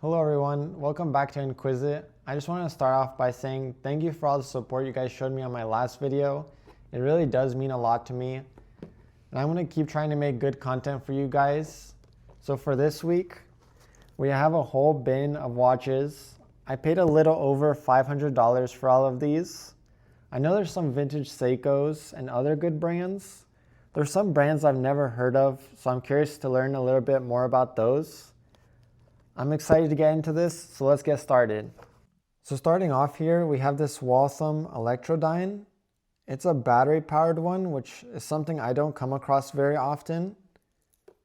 Hello everyone, welcome back to Inquisit. I just want to start off by saying thank you for all the support you guys showed me on my last video. It really does mean a lot to me. And I'm going to keep trying to make good content for you guys. So for this week, we have a whole bin of watches. I paid a little over $500 for all of these. I know there's some vintage Seikos and other good brands. There's some brands I've never heard of, so I'm curious to learn a little bit more about those. I'm excited to get into this, so let's get started. So starting off here, we have this Waltham Electrodyne. It's a battery powered one, which is something I don't come across very often.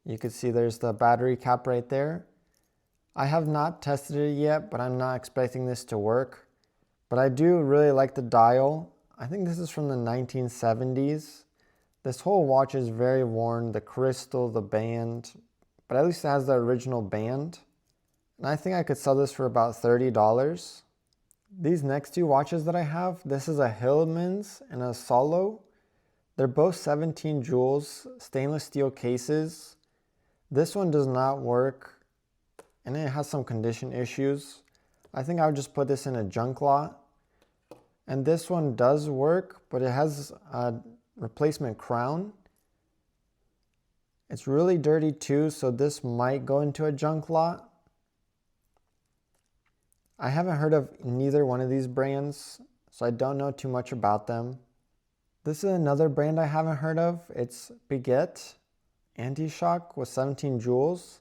You can see there's the battery cap right there. I have not tested it yet, but I'm not expecting this to work. But I do really like the dial. I think this is from the 1970s. This whole watch is very worn, the crystal, the band, but at least it has the original band. And I think I could sell this for about $30. These next two watches that I have, this is a Hillman's and a Solo. They're both 17 jewels, stainless steel cases. This one does not work and it has some condition issues. I think I would just put this in a junk lot. And this one does work, but it has a replacement crown. It's really dirty too, so this might go into a junk lot. I haven't heard of neither one of these brands, so I don't know too much about them. This is another brand I haven't heard of. It's Baguette Anti-Shock with 17 jewels.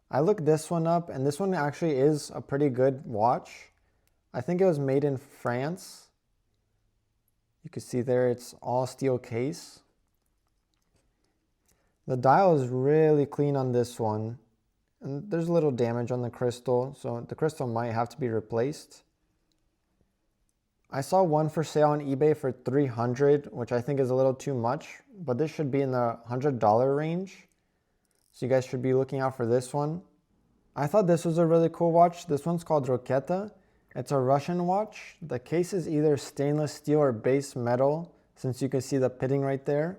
I looked this one up, and this one actually is a pretty good watch. I think it was made in France. You can see there it's all steel case. The dial is really clean on this one. And there's a little damage on the crystal, so the crystal might have to be replaced. I saw one for sale on eBay for $300, which I think is a little too much, but this should be in the $100 range. So you guys should be looking out for this one. I thought this was a really cool watch. This one's called Roqueta. It's a Russian watch. The case is either stainless steel or base metal, since you can see the pitting right there.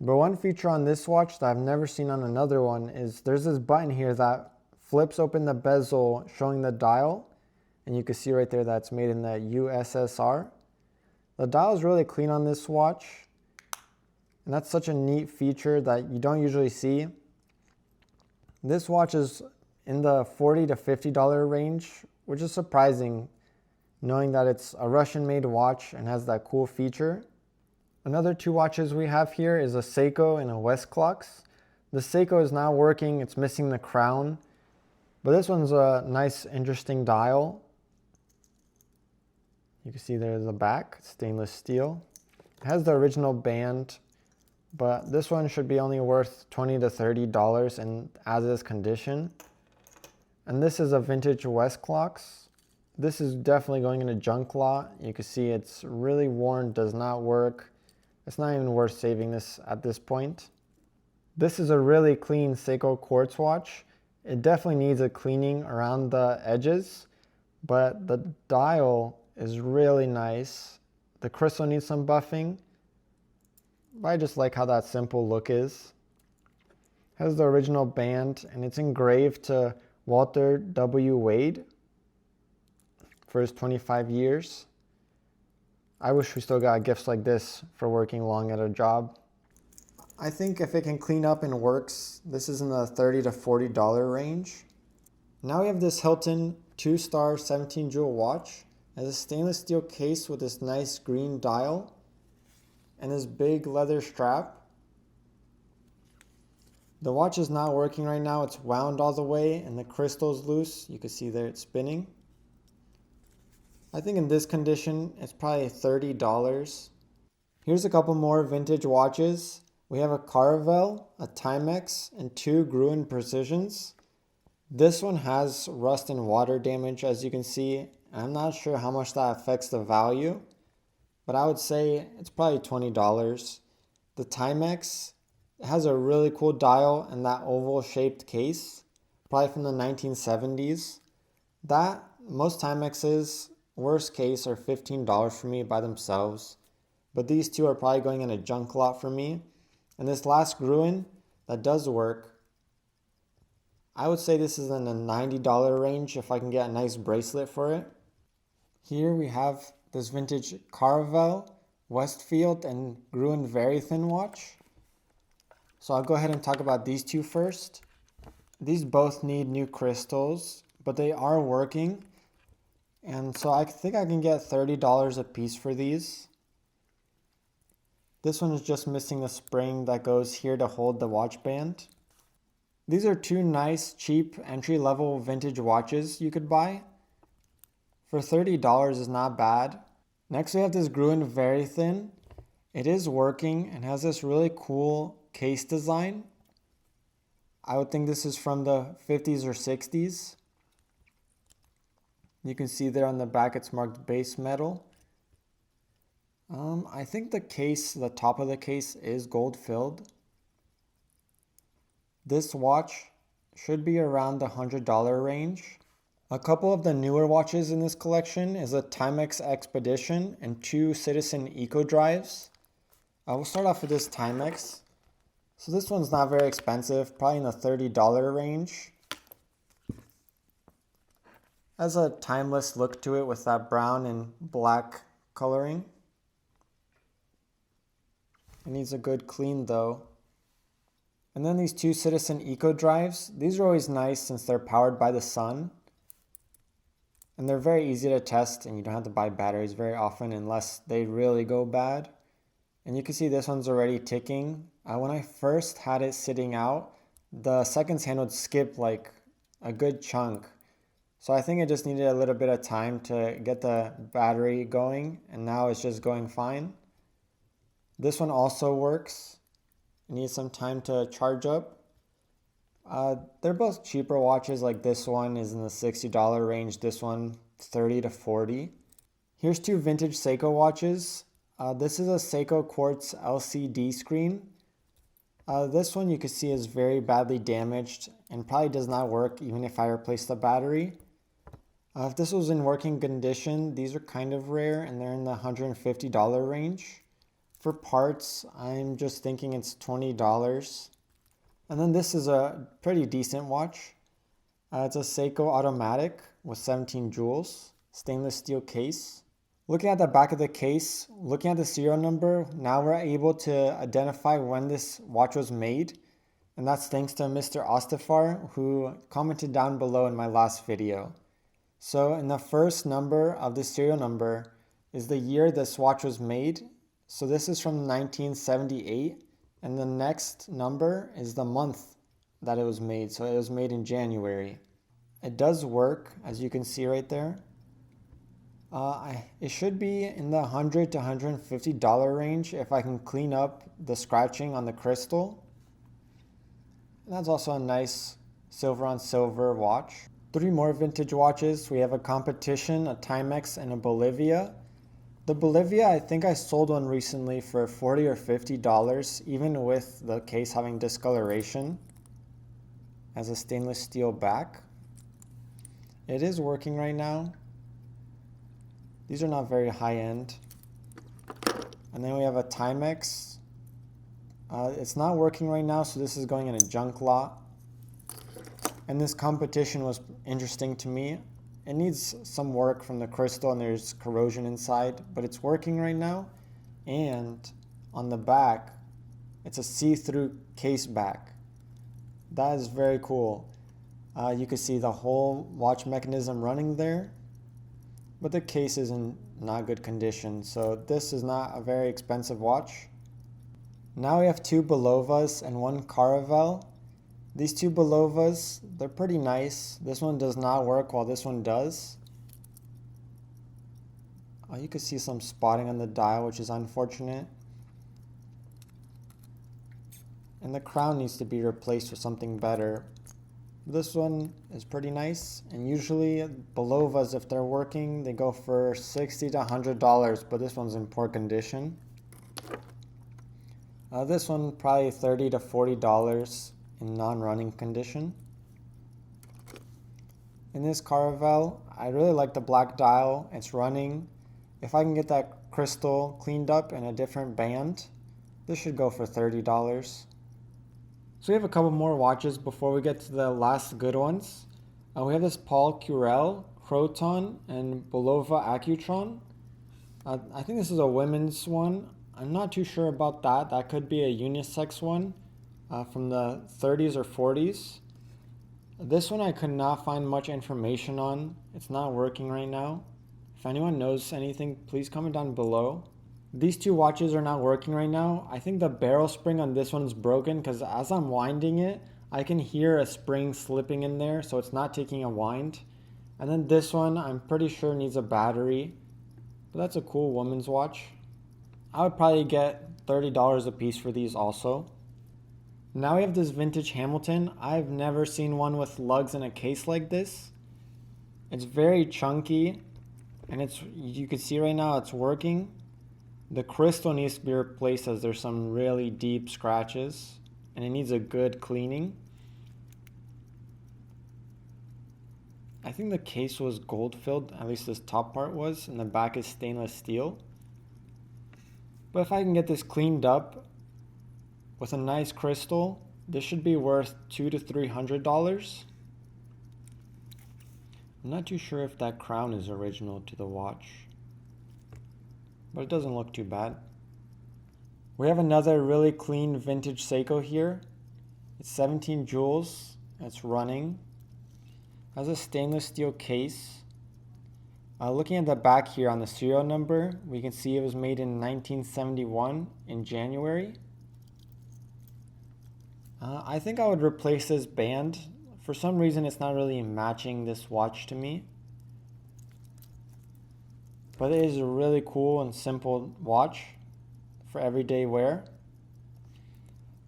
But one feature on this watch that I've never seen on another one is there's this button here that flips open the bezel showing the dial. And you can see right there that's made in the USSR. The dial is really clean on this watch. And that's such a neat feature that you don't usually see. This watch is in the $40 to $50 range, which is surprising knowing that it's a Russian made watch and has that cool feature. Another two watches we have here is a Seiko and a Westclox. The Seiko is not working, it's missing the crown. But this one's a nice, interesting dial. You can see there's the back, stainless steel. It has the original band, but this one should be only worth $20 to $30 in as-is condition. And this is a vintage Westclox. This is definitely going in a junk lot. You can see it's really worn, does not work. It's not even worth saving this at this point. This is a really clean Seiko quartz watch. It definitely needs a cleaning around the edges, but the dial is really nice. The crystal needs some buffing, but I just like how that simple look is. It has the original band and it's engraved to Walter W. Wade for his 25 years. I wish we still got gifts like this for working long at a job. I think if it can clean up and works, this is in the $30 to $40 range. Now we have this Hilton 2-star 17 jewel watch. It has a stainless steel case with this nice green dial and this big leather strap. The watch is not working right now. It's wound all the way and the crystal's loose. You can see there it's spinning. I think in this condition, it's probably $30. Here's a couple more vintage watches. We have a Caravelle, a Timex, and two Gruen Precisions. This one has rust and water damage, as you can see. I'm not sure how much that affects the value, but I would say it's probably $20. The Timex, it has a really cool dial and that oval shaped case, probably from the 1970s. Most Timexes, worst case, are $15 for me by themselves, but these two are probably going in a junk lot for me. And this last Gruen, that does work. I would say this is in the $90 range if I can get a nice bracelet for it. Here we have this vintage Caravelle, Westfield, and Gruen very thin watch. So I'll go ahead and talk about these two first. These both need new crystals, but they are working. And so I think I can get $30 a piece for these. This one is just missing the spring that goes here to hold the watch band. These are two nice, cheap, entry-level vintage watches you could buy. For $30 is not bad. Next we have this Gruen very thin. It is working and has this really cool case design. I would think this is from the 50s or 60s. You can see there on the back it's marked base metal. I think the top of the case is gold filled. This watch should be around the $100 range. A couple of the newer watches in this collection is a Timex Expedition and two Citizen Eco Drives. I will start off with this Timex. So this one's not very expensive, probably in the $30 range. Has a timeless look to it with that brown and black coloring. It needs a good clean though. And then these two Citizen Eco Drives. These are always nice since they're powered by the sun. And they're very easy to test and you don't have to buy batteries very often unless they really go bad. And you can see this one's already ticking. When I first had it sitting out, the seconds hand would skip like a good chunk. So I think it just needed a little bit of time to get the battery going, and now it's just going fine. This one also works. It needs some time to charge up. They're both cheaper watches, like this one is in the $60 range, this one $30 to $40. Here's two vintage Seiko watches. This is a Seiko Quartz LCD screen. This one you can see is very badly damaged and probably does not work even if I replace the battery. If this was in working condition, these are kind of rare and they're in the $150 range. For parts, I'm just thinking it's $20. And then this is a pretty decent watch. It's a Seiko Automatic with 17 jewels, stainless steel case. Looking at the back of the case, looking at the serial number, now we're able to identify when this watch was made. And that's thanks to Mr. Ostafar, who commented down below in my last video. So in the first number of the serial number is the year this watch was made. So this is from 1978. And the next number is the month that it was made. So it was made in January. It does work, as you can see right there. It should be in the $100 to $150 range if I can clean up the scratching on the crystal. And that's also a nice silver on silver watch. Three more vintage watches. We have a Competition, a Timex, and a Bolivia. The Bolivia, I think I sold one recently for $40 or $50, even with the case having discoloration. Has a stainless steel back. It is working right now. These are not very high end. And then we have a Timex. It's not working right now, so this is going in a junk lot. And this Competition was interesting to me. It needs some work from the crystal and there's corrosion inside, but it's working right now. And on the back, it's a see-through case back. That is very cool. You can see the whole watch mechanism running there, but the case is in not good condition. So this is not a very expensive watch. Now we have two Bulovas and one Caravelle. These two Bulovas, they're pretty nice. This one does not work while this one does. You can see some spotting on the dial, which is unfortunate. And the crown needs to be replaced with something better. This one is pretty nice. And usually Bulovas, if they're working, they go for $60 to $100, but this one's in poor condition. This one probably $30 to $40 in non-running condition. In this Caravelle, I really like the black dial. It's running. If I can get that crystal cleaned up in a different band, this should go for $30. So we have a couple more watches before we get to the last good ones. We have this Paul Curel, Croton, and Bulova Accutron. I think this is a women's one. I'm not too sure about that. That could be a unisex one from the 30s or 40s. This one I could not find much information on. It's not working right now. If anyone knows anything, please comment down below. These two watches are not working right now. I think the barrel spring on this one is broken because as I'm winding it, I can hear a spring slipping in there, so it's not taking a wind. And then this one, I'm pretty sure needs a battery. But that's a cool woman's watch. I would probably get $30 a piece for these also. Now we have this vintage Hamilton. I've never seen one with lugs in a case like this. It's very chunky, and you can see right now it's working. The crystal needs to be replaced as there's some really deep scratches, and it needs a good cleaning. I think the case was gold filled, at least this top part was, and the back is stainless steel. But if I can get this cleaned up with a nice crystal, this should be worth $200 to $300. I'm not too sure if that crown is original to the watch, but it doesn't look too bad. We have another really clean vintage Seiko here. It's 17 jewels, it's running. It has a stainless steel case. Looking at the back here on the serial number, we can see it was made in 1971 in January. I think I would replace this band. For some reason it's not really matching this watch to me. But it is a really cool and simple watch for everyday wear.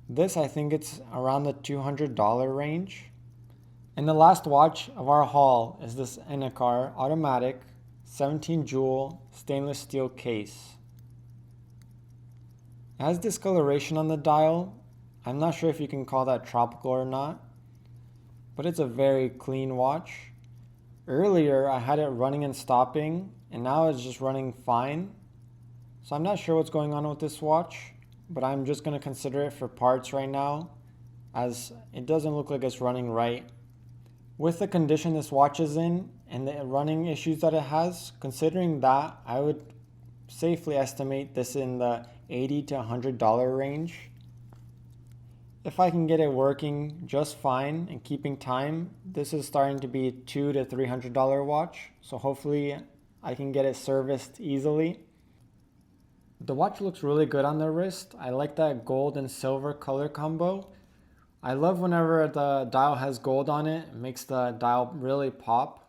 This, I think it's around the $200 range. And the last watch of our haul is this Enicar Automatic 17 jewel stainless steel case. It has discoloration on the dial. I'm not sure if you can call that tropical or not, but it's a very clean watch. Earlier I had it running and stopping, and now it's just running fine. So I'm not sure what's going on with this watch, but I'm just going to consider it for parts right now, as it doesn't look like it's running right. With the condition this watch is in and the running issues that it has, considering that, I would safely estimate this in the $80 to $100 range. If I can get it working just fine and keeping time, this is starting to be a $200 to $300 watch, so hopefully I can get it serviced easily. The watch looks really good on the wrist. I like that gold and silver color combo. I love whenever the dial has gold on it. It makes the dial really pop.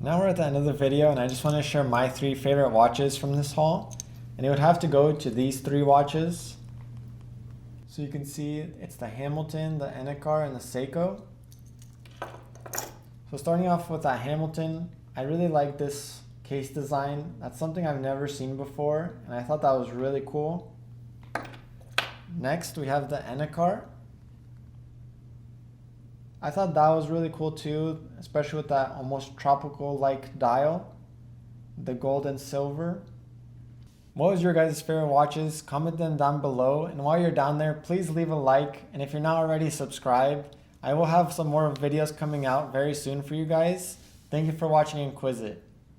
Now we're at the end of the video, and I just want to share my 3 favorite watches from this haul. And it would have to go to these 3 watches. So you can see it's the Hamilton, the Enicar, and the Seiko. So starting off with that Hamilton, I really like this case design. That's something I've never seen before, and I thought that was really cool. Next we have the Enicar. I thought that was really cool too, especially with that almost tropical-like dial, the gold and silver. What was your guys' favorite watches? Comment them down below, and while you're down there, please leave a like, and if you're not already subscribed, I will have some more videos coming out very soon for you guys. Thank you for watching Inquisit.